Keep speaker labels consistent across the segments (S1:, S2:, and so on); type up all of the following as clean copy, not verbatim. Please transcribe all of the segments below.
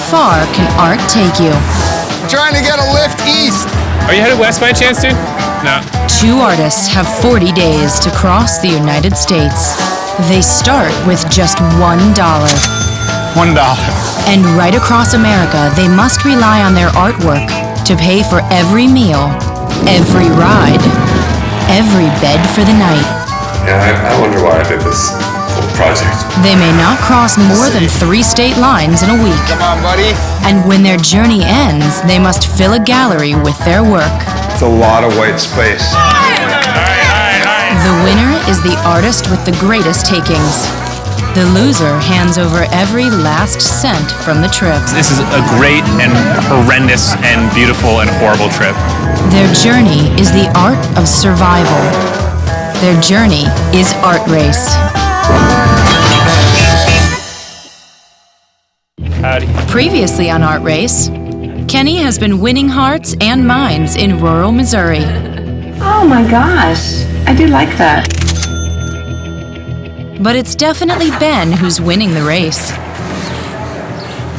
S1: far can art take you?
S2: Trying to get a lift east.
S3: Are you headed west by chance, dude? No.
S1: Two artists have 40 days to cross the United States. They start with just $1.
S2: $1.
S1: And right across America, they must rely on their artwork to pay for every meal, every ride, every bed for the night.
S4: Yeah, I wonder why I did this whole project.
S1: They may not cross more than 3 state lines in a week.
S2: Come on, buddy.
S1: And when their journey ends, they must fill a gallery with their work.
S2: It's a lot of white space.
S1: The winner is the artist with the greatest takings. The loser hands over every last cent from the trip.
S3: This is a great and horrendous and beautiful and horrible trip.
S1: Their journey is the art of survival. Their journey is Artrace.
S3: Howdy.
S1: Previously on Artrace, Kenny has been winning hearts and minds in rural Missouri.
S5: Oh my gosh, I do like that.
S1: But it's definitely Ben who's winning the race.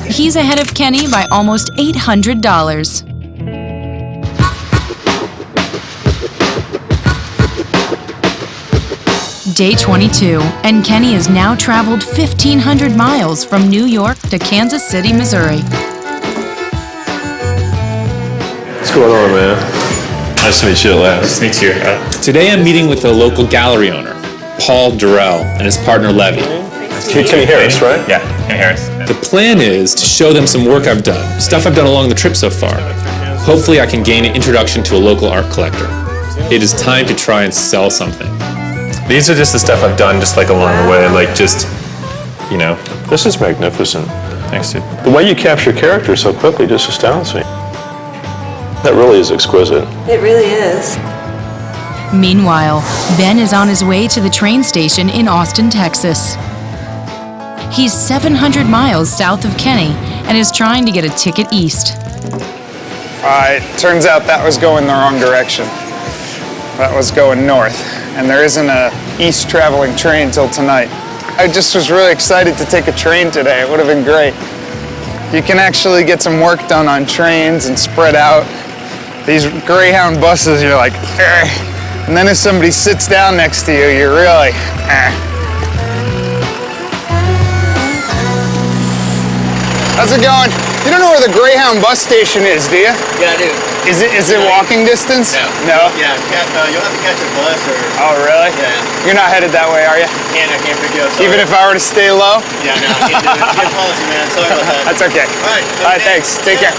S1: He's ahead of Kenny by almost $800. Day 22, and Kenny has now traveled 1,500 miles from New York to Kansas City, Missouri.
S6: What's going on, man? Nice to meet you at last.
S3: Nice to meet you. Today I'm meeting with the local gallery owner, Paul Durrell, and his partner Levy.
S6: Kenny Harris, right?
S3: Yeah, Kenny Harris. The plan is to show them some work I've done, stuff I've done along the trip so far. Hopefully I can gain an introduction to a local art collector. It is time to try and sell something. These are just the stuff I've done just like along the way, like just, you know.
S6: This is magnificent.
S3: Thanks, dude.
S6: The way you capture characters so quickly just astounds me. That really is exquisite.
S5: It really is.
S1: Meanwhile, Ben is on his way to the train station in Austin, Texas. He's 700 miles south of Kenny and is trying to get a ticket east.
S2: Turns out that was going the wrong direction. That was going north, and there isn't a east traveling train till tonight. I just was really excited to take a train today. It would have been great. You can actually get some work done on trains and spread out. These Greyhound buses, you're like, and then if somebody sits down next to you, you're really, How's it going? You don't know where the Greyhound bus station is, do you?
S7: Yeah, I do.
S2: Is it walking distance?
S7: No. Yeah, you'll have to catch a bus or...
S2: Oh, really?
S7: Yeah.
S2: You're not headed that way, are you?
S7: I can't pick you up. Sorry.
S2: Even if I were to stay low?
S7: Yeah, no, I can't do it. It's good policy, man. Sorry about that.
S2: That's okay.
S7: All right.
S2: All right, thanks. Take care.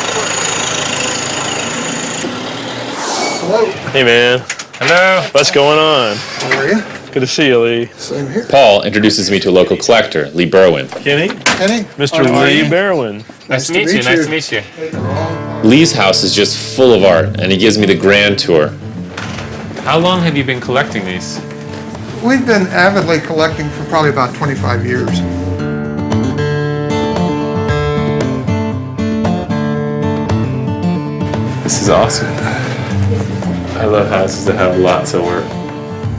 S8: Hello.
S6: Hey, man.
S3: Hello.
S6: What's going on?
S8: How are you?
S6: Good to see you, Lee.
S8: Same here.
S3: Paul introduces me to a local collector, Lee Berwin.
S6: Kenny?
S8: Kenny?
S6: Mr.
S8: How are
S6: Lee
S8: you?
S6: Berwin.
S3: Nice to meet you. Nice to meet you.
S8: you.
S3: Lee's house is just full of art, and he gives me the grand tour.
S9: How long have you been collecting these?
S8: We've been avidly collecting for probably about 25 years.
S9: This is awesome. I love houses that have lots of work.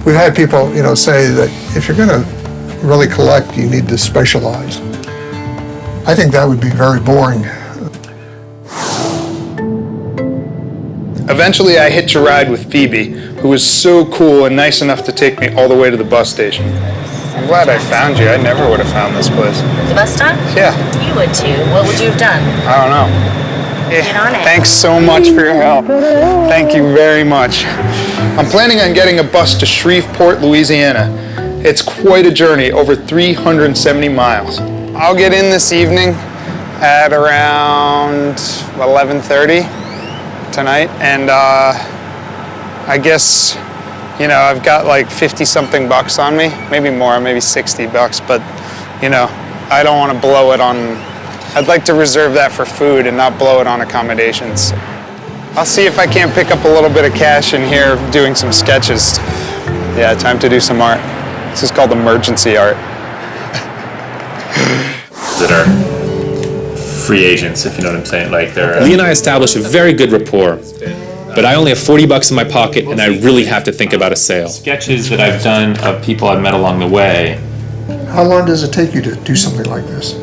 S8: We've had people, say that if you're going to really collect, you need to specialize. I think that would be very boring.
S2: Eventually, I hitched a ride with Phoebe, who was so cool and nice enough to take me all the way to the bus station. I'm glad I found you. I never would have found this place.
S10: The bus stop?
S2: Yeah.
S10: You would too. What would you have done?
S2: I don't know.
S10: Get on it.
S2: Thanks so much for your help. Thank you very much. I'm planning on getting a bus to Shreveport, Louisiana. It's quite a journey, over 370 miles. I'll get in this evening at around 11:30 tonight, and I guess, I've got like 50-something bucks on me, maybe more, maybe 60 bucks, but, I don't want to blow it on, I'd like to reserve that for food and not blow it on accommodations. I'll see if I can't pick up a little bit of cash in here doing some sketches. Yeah, time to do some art. This is called emergency art.
S3: That are free agents, if you know what I'm saying. Like Lee and I established a very good rapport, but I only have 40 bucks in my pocket, and I really have to think about a sale. Sketches that I've done of people I've met along the way.
S8: How long does it take you to do something like this?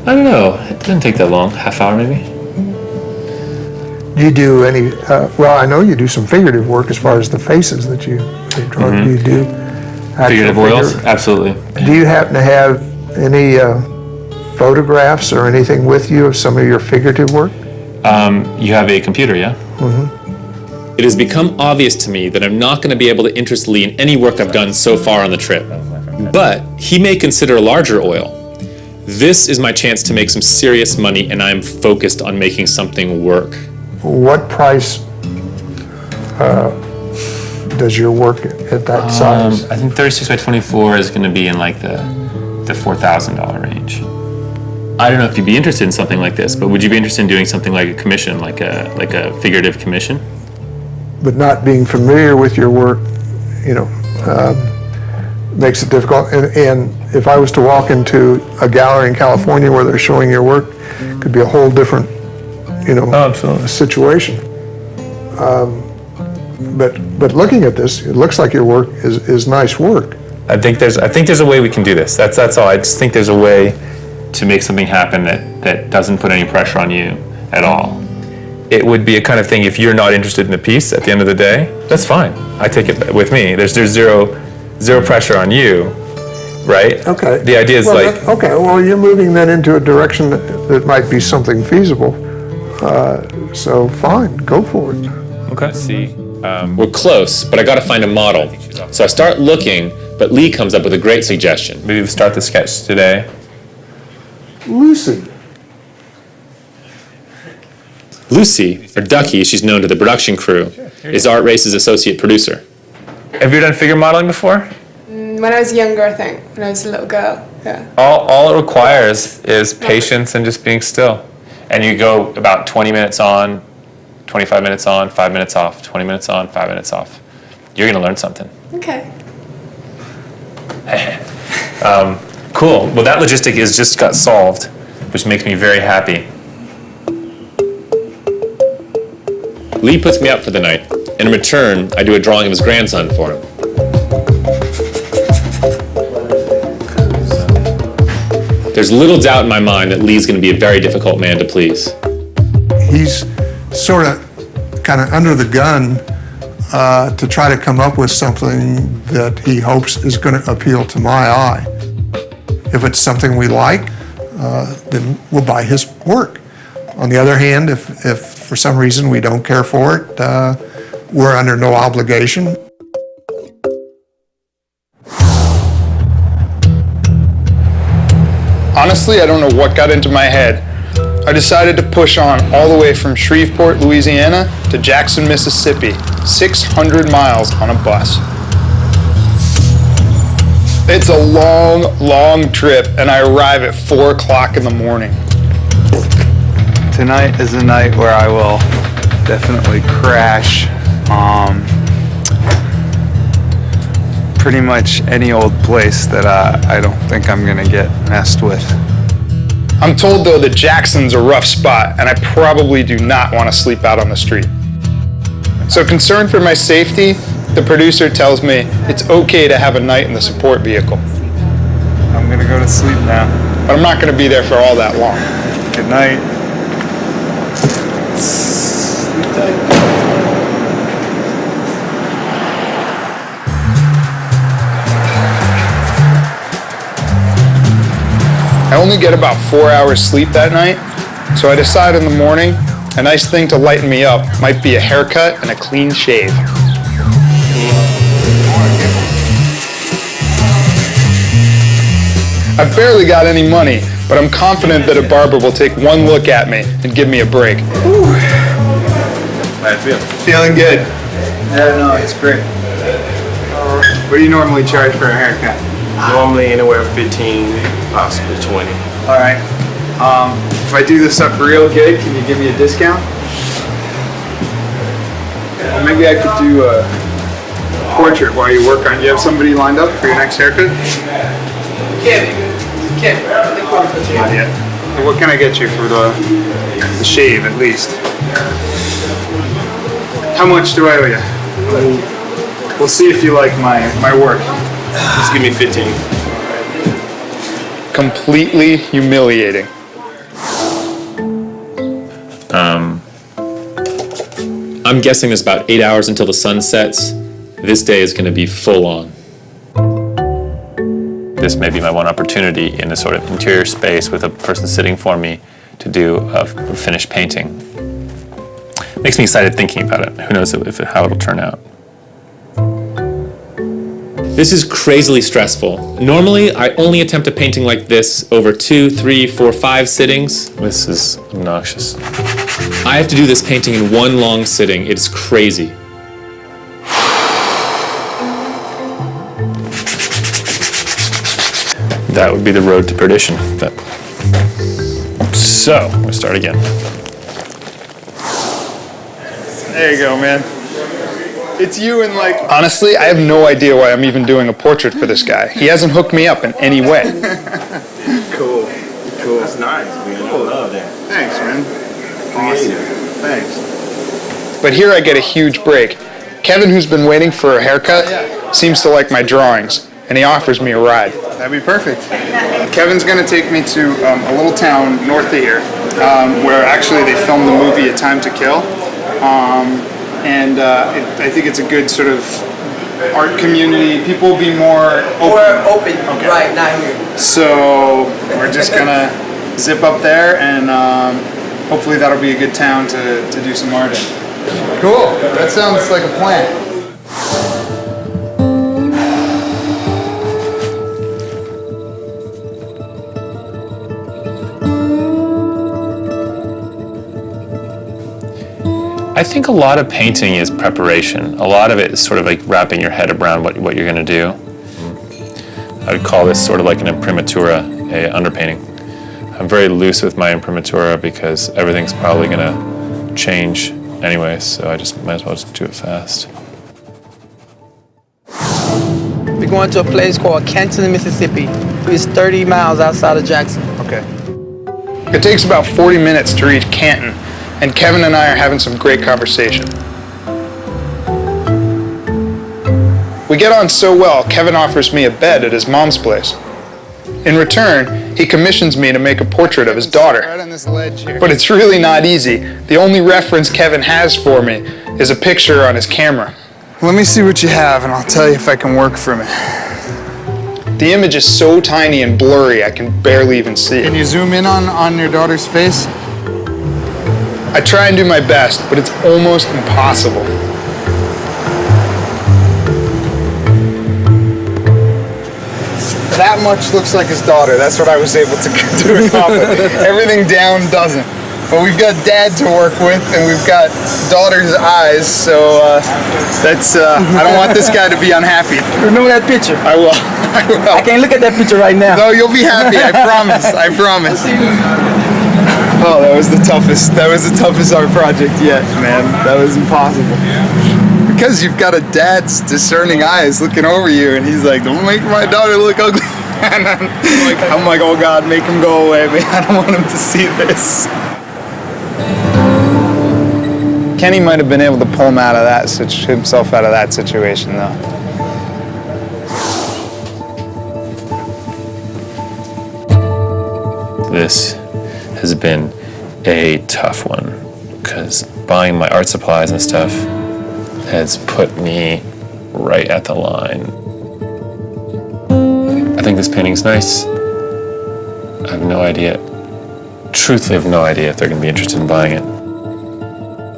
S3: I don't know. It didn't take that long. Half hour maybe.
S8: Do you do any, well, I know you do some figurative work as far as the faces that you draw. Do you do actual
S3: Figurative oils? Absolutely.
S8: Do you happen to have any photographs or anything with you of some of your figurative work?
S3: You have a computer, yeah? It has become obvious to me that I'm not going to be able to interest Lee in any work I've done so far on the trip. But he may consider a larger oil. This is my chance to make some serious money, and I'm focused on making something work.
S8: What price does your work at that size?
S3: I think 36 by 24 is going to be in like the $4,000 range. I don't know if you'd be interested in something like this, but would you be interested in doing something like a commission, like a figurative commission?
S8: But not being familiar with your work, you know, makes it difficult. And if I was to walk into a gallery in California where they're showing your work, it could be a whole different, you know, situation. But looking at this, it looks like your work is nice work.
S3: I think there's a way we can do this. That's all. I just think there's a way to make something happen that doesn't put any pressure on you at all. It would be a kind of thing, if you're not interested in the piece at the end of the day, that's fine. I take it with me. There's zero pressure on you, right?
S8: Okay.
S3: The idea is
S8: okay, well, you're moving then into a direction that might be something feasible. So fine, go for it.
S3: Okay. See, we're close, but I got to find a model. So I start looking, but Lee comes up with a great suggestion. Maybe we start the sketch today.
S8: Lucy.
S3: Lucy, or Ducky, she's known to the production crew, is Artrace's associate producer. Have you done figure modeling before?
S11: When I was younger, I think, when I was a little girl, yeah.
S3: All it requires is patience and just being still. And you go about 20 minutes on, 25 minutes on, 5 minutes off, 20 minutes on, 5 minutes off. You're going to learn something.
S11: Okay.
S3: Cool. Well, that logistic is just got solved, which makes me very happy. Lee puts me up for the night, and in return, I do a drawing of his grandson for him. There's little doubt in my mind that Lee's going to be a very difficult man to please.
S8: He's sort of kind of under the gun to try to come up with something that he hopes is going to appeal to my eye. If it's something we like, then we'll buy his work. On the other hand, if for some reason we don't care for it, we're under no obligation.
S2: Honestly, I don't know what got into my head. I decided to push on all the way from Shreveport, Louisiana to Jackson, Mississippi, 600 miles on a bus. It's a long, long trip, and I arrive at 4 o'clock in the morning. Tonight is a night where I will definitely crash pretty much any old place that I don't think I'm gonna get messed with. I'm told though that Jackson's a rough spot, and I probably do not want to sleep out on the street. So concerned for my safety, the producer tells me it's okay to have a night in the support vehicle. I'm gonna go to sleep now, but I'm not gonna be there for all that long. Good night. I only get about 4 hours sleep that night, so I decide in the morning a nice thing to lighten me up might be a haircut and a clean shave. I've barely got any money, but I'm confident that a barber will take one look at me and give me a break.
S3: How do you feel?
S2: Feeling good. Yeah, no, it's great. What do you normally charge for a haircut?
S9: Normally anywhere 15, possibly 20.
S2: All right. If I do this up real good, can you give me a discount? Well, maybe I could do a portrait while you work on. You have somebody lined up for your next haircut?
S11: Can't.
S2: Not yet. So what can I get you for the shave, at least? How much do I owe you? We'll see if you like my work.
S9: Just give me 15.
S2: Completely humiliating.
S3: I'm guessing there's about 8 hours until the sun sets. This day is going to be full on. This may be my one opportunity in a sort of interior space with a person sitting for me to do a finished painting. Makes me excited thinking about it. Who knows how it'll turn out. This is crazily stressful. Normally, I only attempt a painting like this over 2, 3, 4, 5 sittings.
S6: This is obnoxious.
S3: I have to do this painting in one long sitting. It's crazy.
S6: That would be the road to perdition. So, we'll start again.
S2: There you go, man. It's you and like... Honestly, I have no idea why I'm even doing a portrait for this guy. He hasn't hooked me up in any way.
S7: Cool. That's nice, man. I love that.
S2: Thanks, man. Awesome. Thanks. But here I get a huge break. Kevin, who's been waiting for a haircut, seems to like my drawings, and he offers me a ride. That'd be perfect. Kevin's gonna take me to a little town north of here, where actually they filmed the movie A Time to Kill. I think it's a good sort of art community. People will be more open.
S12: More open,
S2: okay.
S12: Right, not here.
S2: So we're just gonna zip up there, and hopefully that'll be a good town to do some art in. Cool. That sounds like a plan.
S6: I think a lot of painting is preparation. A lot of it is sort of like wrapping your head around what you're going to do. I would call this sort of like an imprimatura, a underpainting. I'm very loose with my imprimatura because everything's probably going to change anyway, so I just might as well just do it fast.
S12: We're going to a place called Canton, Mississippi. It's 30 miles outside of Jackson.
S2: Okay. It takes about 40 minutes to reach Canton, and Kevin and I are having some great conversation. We get on so well, Kevin offers me a bed at his mom's place. In return, he commissions me to make a portrait of his daughter. Right on this ledge here. But it's really not easy. The only reference Kevin has for me is a picture on his camera. Let me see what you have, and I'll tell you if I can work from it. The image is so tiny and blurry, I can barely even see it. Can you zoom in on your daughter's face? I try and do my best, but it's almost impossible. That much looks like his daughter. That's what I was able to accomplish. Everything down doesn't. But we've got dad to work with, and we've got daughter's eyes, so that's, I don't want this guy to be unhappy.
S12: Remember that picture?
S2: I will.
S12: I can't look at that picture right now.
S2: No, you'll be happy, I promise, I promise. Oh, that was the toughest art project yet, man. That was impossible. Because you've got a dad's discerning eyes looking over you, and he's like, don't make my daughter look ugly. And I'm like, oh God, make him go away, man. I don't want him to see this. Kenny might have been able to pull him out of himself out of that situation, though.
S6: This has been a tough one because buying my art supplies and stuff has put me right at the line. I think this painting's nice. I have no idea, truthfully have no idea if they're going to be interested in buying it.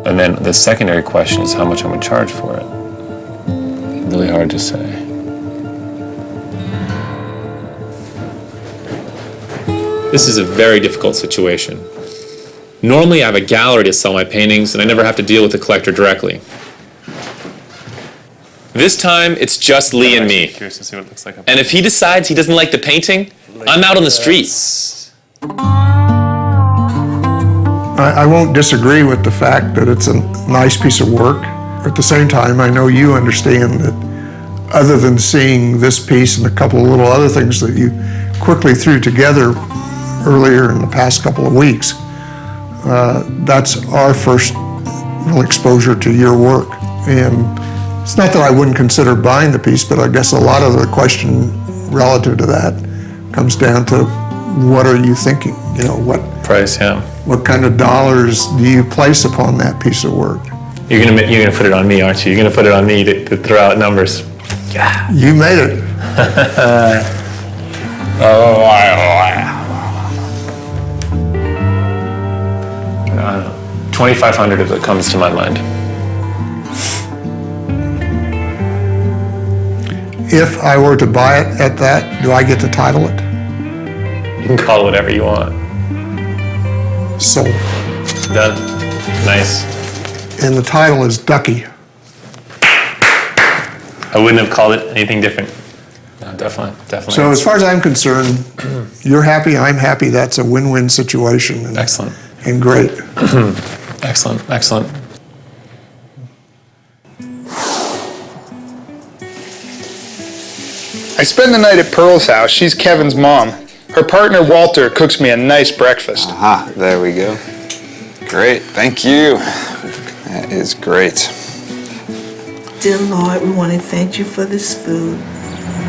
S6: And then the secondary question is how much I'm going to charge for it. Really hard to say.
S3: This is a very difficult situation. Normally I have a gallery to sell my paintings and I never have to deal with the collector directly. This time it's just Lee and me.
S6: Curious to see what it looks like.
S3: And if he decides he doesn't like the painting, I'm out on the street.
S8: I won't disagree with the fact that it's a nice piece of work. At the same time, I know you understand that other than seeing this piece and a couple of little other things that you quickly threw together earlier in the past couple of weeks, that's our first real exposure to your work. And it's not that I wouldn't consider buying the piece, but I guess a lot of the question relative to that comes down to what are you thinking? You know, what
S6: Price, yeah.
S8: what kind of dollars do you place upon that piece of work?
S6: You're gonna put it on me, aren't you? You're gonna put it on me to throw out numbers. Yeah.
S8: You made it.
S6: I don't know. 2,500 if it comes to my mind.
S8: If I were to buy it at that, do I get to title it?
S6: You can call it whatever you want.
S8: Sold.
S6: Done. Nice.
S8: And the title is Ducky.
S6: I wouldn't have called it anything different. No, definitely.
S8: So as far as I'm concerned, you're happy, I'm happy. That's a win-win situation. And,
S6: excellent.
S8: And great.
S6: Excellent.
S2: I spend the night at Pearl's house. She's Kevin's mom. Her partner, Walter, cooks me a nice breakfast.
S13: Aha, there we go. Great, thank you. That is great.
S14: Dear Lord, we want to thank you for this food.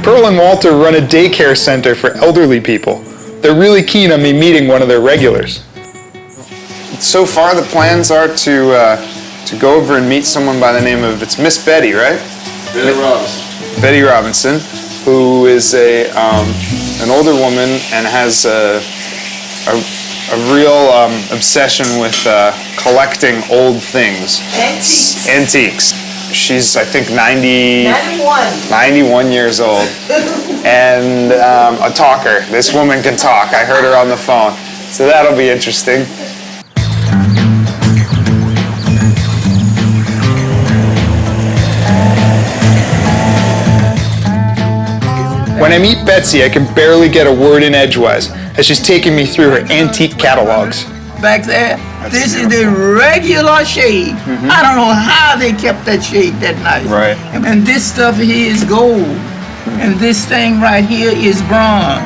S2: Pearl and Walter run a daycare center for elderly people. They're really keen on me meeting one of their regulars.
S13: So far, the plans are to go over and meet someone by the name of, it's Miss Betty, right?
S7: Betty Robinson.
S13: Betty Robinson, who is an older woman and has a real obsession with collecting old things. Antiques. She's, I think, 91 years old. And a talker. This woman can talk. I heard her on the phone. So that'll be interesting.
S2: When I meet Betsy, I can barely get a word in edgewise as she's taking me through her antique catalogs.
S12: Back there, this is the regular shade. I don't know how they kept that shade that nice.
S13: Right.
S12: And this stuff here is gold. And this thing right here is bronze.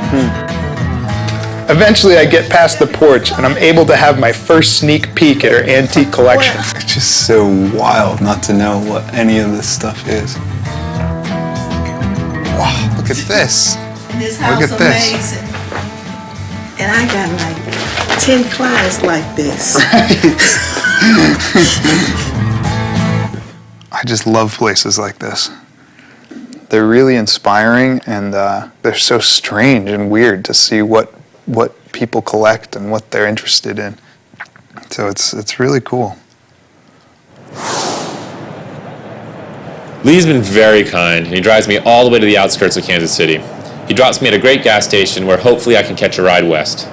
S2: Eventually, I get past the porch and I'm able to have my first sneak peek at her antique collection.
S13: It's just so wild not to know what any of this stuff is. Wow, look at this.
S14: And this house
S13: Look at this.
S14: amazing. And I got like 10 clients like this.
S2: I just love places like this. They're really inspiring and they're so strange and weird to see what people collect and what they're interested in. So it's really cool.
S3: Lee's been very kind, and he drives me all the way to the outskirts of Kansas City. He drops me at a great gas station where hopefully I can catch a ride west.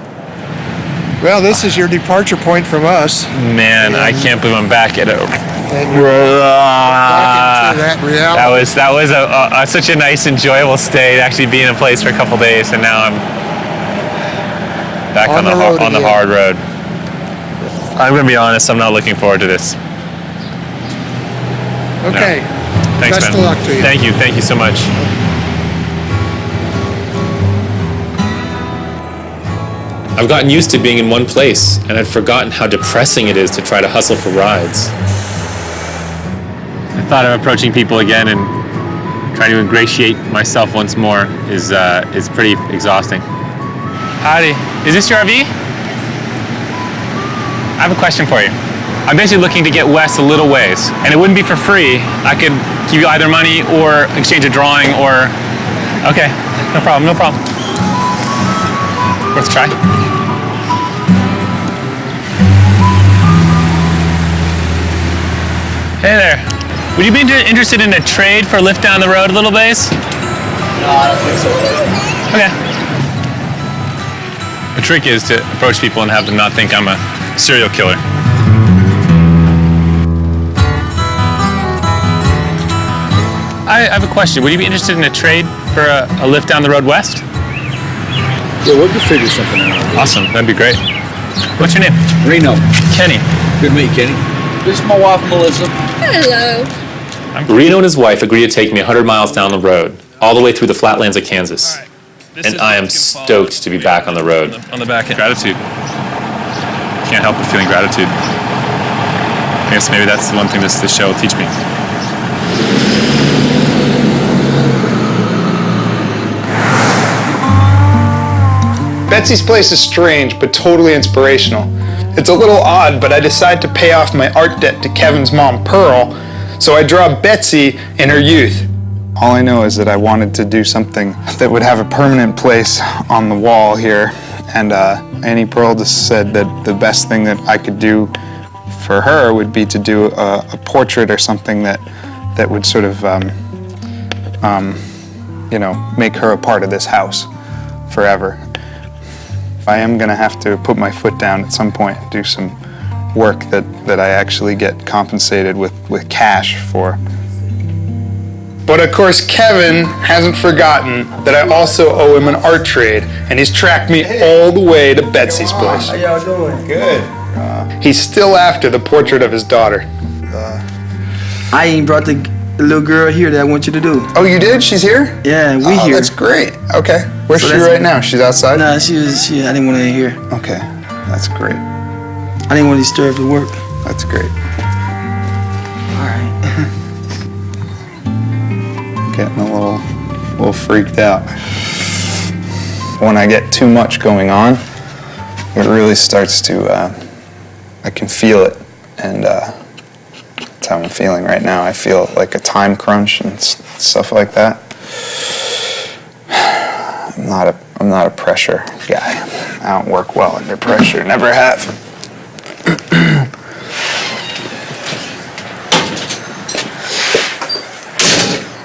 S8: Well, this is your departure point from us.
S6: Man, I can't believe I'm back at it. That was such a nice, enjoyable stay to actually be in a place for a couple days, and now I'm back on the hard road. I'm gonna be honest, I'm not looking forward to this.
S8: Okay.
S6: No. Thanks,
S8: Best
S6: man.
S8: of luck to you.
S6: Thank you so much.
S3: I've gotten used to being in one place, and I'd forgotten how depressing it is to try to hustle for rides.
S6: The thought of approaching people again and trying to ingratiate myself once more is pretty exhausting. Howdy, is this your RV? I have a question for you. I'm basically looking to get west a little ways, and it wouldn't be for free. I could give you either money or exchange a drawing or... Okay, no problem. Let's try. Hey there. Would you be interested in a trade for a lift down the road a little ways?
S12: No, I don't think so.
S6: Okay. The trick is to approach people and have them not think I'm a serial killer. I have a question. Would you be interested in a trade for a lift down the road west?
S7: Yeah, we could figure something out.
S6: Awesome, that'd be great. What's your name?
S7: Reno.
S6: Kenny.
S7: Good to meet you, Kenny. This is my wife, Melissa.
S10: Hello.
S3: Reno and his wife agreed to take me 100 miles down the road, all the way through the flatlands of Kansas. And I am stoked to be back on the road.
S6: On the back end. Gratitude. Can't help but feeling gratitude. I guess maybe that's the one thing this show will teach me.
S2: Betsy's place is strange, but totally inspirational. It's a little odd, but I decide to pay off my art debt to Kevin's mom, Pearl, so I draw Betsy in her youth. All I know is that I wanted to do something that would have a permanent place on the wall here, and Annie Pearl just said that the best thing that I could do for her would be to do a portrait or something that would sort of, you know, make her a part of this house forever. I am gonna have to put my foot down at some point and do some work that I actually get compensated with cash for. But of course, Kevin hasn't forgotten that I also owe him an art trade, and he's tracked me all the way to Betsy's place.
S7: How y'all doing?
S2: Good. He's still after the portrait of his daughter.
S7: I ain't brought the little girl here that I want you to do.
S2: Oh, you did? She's here?
S7: Yeah, we here.
S2: That's great. Okay. Where's she right now? She's outside?
S7: Nah, she I didn't want her in here.
S2: Okay. That's great.
S7: I didn't want to disturb the work.
S2: That's great.
S7: All right.
S2: Getting a little freaked out. When I get too much going on, it really starts to, I can feel it, and that's how I'm feeling right now. I feel like a time crunch and stuff like that. I'm not a pressure guy. I don't work well under pressure, never have.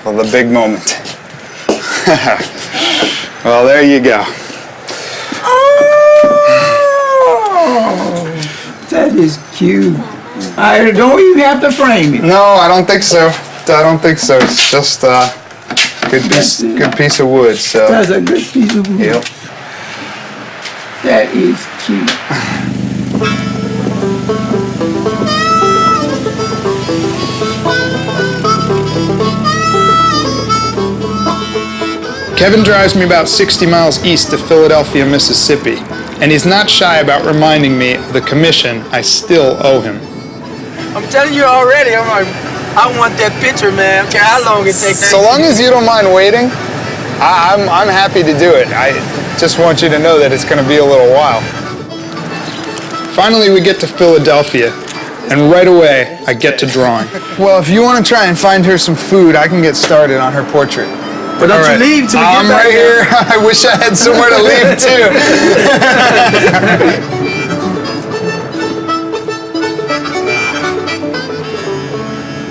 S2: Well, the big moment. Well, there you go.
S12: Oh, that is cute. I don't even have to frame it.
S2: No, I don't think so. I don't think so. It's just good piece of wood. So.
S12: That's a good piece of wood.
S2: Yep.
S12: That is cute.
S2: Kevin drives me about 60 miles east to Philadelphia, Mississippi, and he's not shy about reminding me of the commission I still owe him.
S7: I'm telling you already, I want that picture, man. I don't care how long it takes.
S2: So long as you don't mind waiting, I'm happy to do it. I just want you to know that it's going to be a little while. Finally, we get to Philadelphia, and right away, I get to drawing. Well, if you want to try and find her some food, I can get started on her portrait.
S7: But don't you leave till we get back
S2: right here. I wish I had somewhere to leave, too.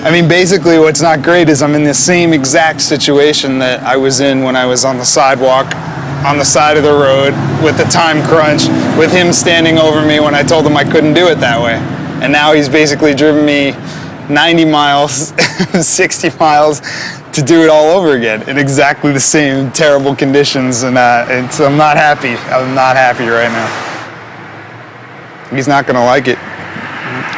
S2: I mean, basically what's not great is I'm in the same exact situation that I was in when I was on the sidewalk, on the side of the road, with the time crunch, with him standing over me when I told him I couldn't do it that way. And now he's basically driven me 90 miles, 60 miles to do it all over again in exactly the same terrible conditions. And I'm not happy. I'm not happy right now. He's not gonna like it.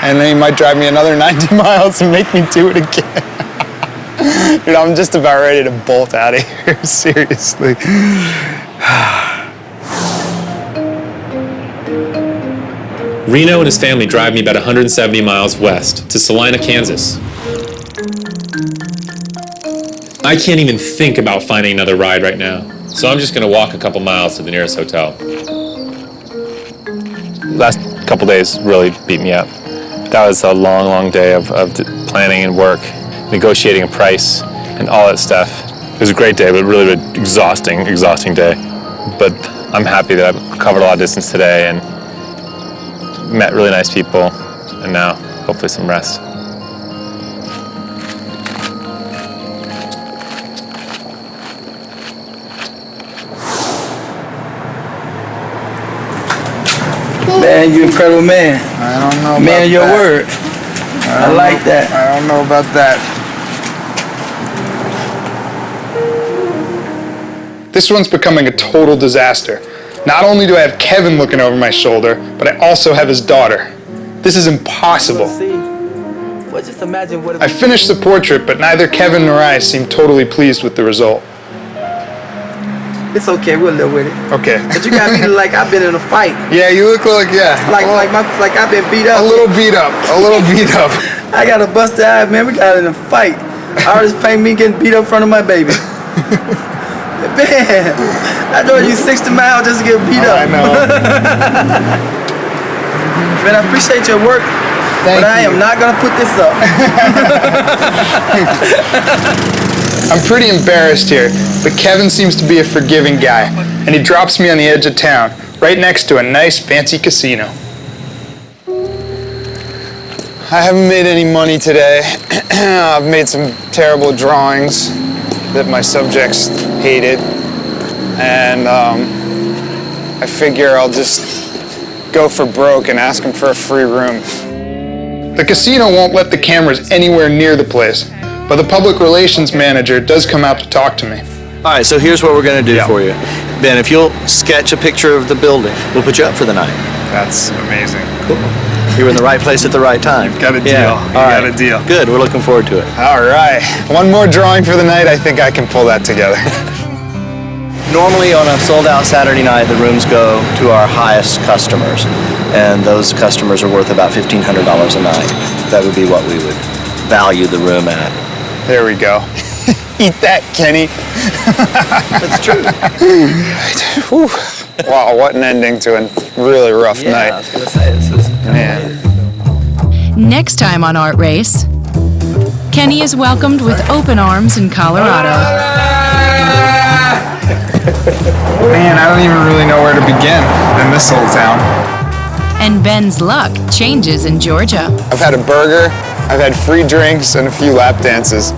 S2: And then he might drive me another 90 miles and make me do it again. Dude, I'm just about ready to bolt out of here, seriously.
S3: Reno and his family drive me about 170 miles west to Salina, Kansas. I can't even think about finding another ride right now, so I'm just gonna walk a couple miles to the nearest hotel. Last couple days really beat me up. That was a long, long day of planning and work, negotiating a price, and all that stuff. It was a great day, but really an exhausting day. But I'm happy that I've covered a lot of distance today and met really nice people, and now hopefully some rest.
S7: Man, you're an incredible man.
S2: I don't know about
S7: man of your
S2: that.
S7: word. I like that.
S2: I don't know about that. This one's becoming a total disaster. Not only do I have Kevin looking over my shoulder, but I also have his daughter. This is impossible.
S7: Well, just imagine what
S2: I finished the portrait, but neither Kevin nor I seem totally pleased with the result.
S7: It's okay, we'll live with it.
S2: Okay.
S7: But you got me like I've been in a fight.
S2: Yeah, you look like, yeah.
S7: Like I've been beat up.
S2: A little beat up.
S7: I got a busted eye, man. We got in a fight. Artists paying me getting beat up in front of my baby. Man, I drove you 60 miles just to get beat up.
S2: I know.
S7: Man, I appreciate your work, but I am not gonna put this up.
S2: I'm pretty embarrassed here, but Kevin seems to be a forgiving guy, and he drops me on the edge of town, right next to a nice fancy casino. I haven't made any money today. I've made some terrible drawings that my subjects hated, and I figure I'll just go for broke and ask them for a free room. The casino won't let the cameras anywhere near the place, but the public relations manager does come out to talk to me.
S15: All right, so here's what we're going to do for you. Ben, if you'll sketch a picture of the building, we'll put you up for the night.
S2: That's amazing.
S15: Cool. You were in the right place at the right time.
S2: You've got a deal.
S15: Yeah.
S2: You got a deal.
S15: Good, we're looking forward to it.
S2: All right. One more drawing for the night. I think I can pull that together.
S15: Normally on a sold-out Saturday night, the rooms go to our highest customers, and those customers are worth about $1,500 a night. That would be what we would value the room at.
S2: There we go. Eat that, Kenny.
S15: That's true.
S2: Wow, what an ending to a really rough night.
S15: I was going to say, this is...
S2: Man.
S1: Next time on Art Race, Kenny is welcomed with open arms in Colorado.
S2: Man, I don't even really know where to begin in this old town.
S1: And Ben's luck changes in Georgia.
S2: I've had a burger, I've had free drinks, and a few lap dances.